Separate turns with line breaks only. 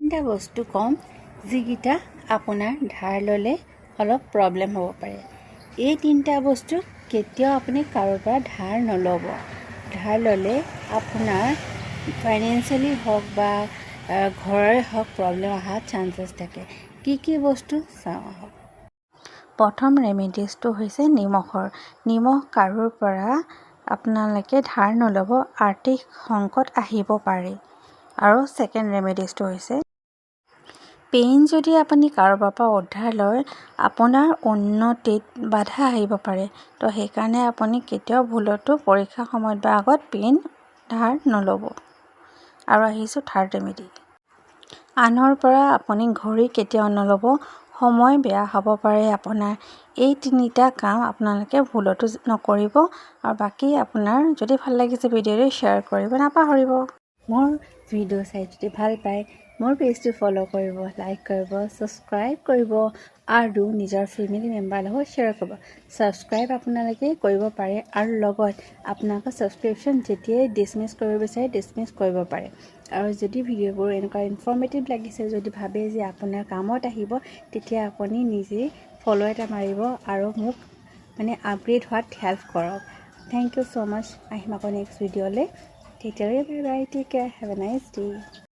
তিনিটা বস্তু কম যিকেইটা আপোনাৰ ধাৰ ল'লে অলপ প্ৰব্লেম হ'ব পাৰে। এই তিনিটা বস্তু কেতিয়াও আপুনি কাৰোবাৰ পৰা ধাৰ নল'ব। ধাৰ ল'লে আপোনাৰ ফাইনেন্সিয়েলি হওক বা ঘৰৰে হওক প্ৰব্লেম অহাৰ চান্সেছ থাকে। কি বস্তু চাওঁ আহক। প্ৰথম ৰেমেডিজটো হৈছে নিমখৰ। নিমখ কাৰোৰ পৰা আপোনালোকে ধাৰ নল'ব, আৰ্থিক সংকট আহিব পাৰে। আৰু ছেকেণ্ড ৰেমেডিজটো হৈছে পেইন যদি আপুনি কাৰোবাৰ পৰা উদ্ধাৰ লয়, আপোনাৰ উন্নতিত বাধা আহিব পাৰে। তো সেইকাৰণে আপুনি কেতিয়াও ভুলতো পৰীক্ষাৰ সময়ত বা আগত পেইন ধাৰ নল'ব। আৰু আহিছোঁ থাৰ্ড ৰেমেডি। আনৰ পৰা আপুনি ঘড়ী কেতিয়াও নল'ব, সময় বেয়া হ'ব পাৰে আপোনাৰ। এই তিনিটা কাম আপোনালোকে ভুলতো নকৰিব। আৰু বাকী আপোনাৰ যদি ভাল লাগিছে ভিডিঅ'টো শ্বেয়াৰ কৰিব নাপাহৰিব। মোৰ ভিডিঅ' চাই যদি ভাল পায় মোৰ পেজটো ফ'ল' কৰিব, লাইক কৰিব, ছাবস্ক্ৰাইব কৰিব আৰু নিজৰ ফেমিলি মেম্বাৰৰ লগত শ্বেয়াৰ কৰিব। ছাবস্ক্ৰাইব আপোনালোকে কৰিব পাৰে আৰু লগত আপোনালোকৰ ছাবস্ক্ৰিপশ্যন যেতিয়াই ডিছমিছ কৰিব বিচাৰে ডিছমিছ কৰিব পাৰে। আৰু যদি ভিডিঅ'বোৰ এনেকুৱা ইনফৰ্মেটিভ লাগিছে, যদি ভাবে যে আপোনাৰ কামত আহিব, তেতিয়া আপুনি নিজেই ফ'ল' এটা মাৰিব আৰু মোক আপগ্ৰেড হোৱাত হেল্প কৰক। Thank you so' much. আহিম আকৌ নেক্সট ভিডিঅ'লৈ। তেতিয়ালৈ bye bye, take care, have a nice day.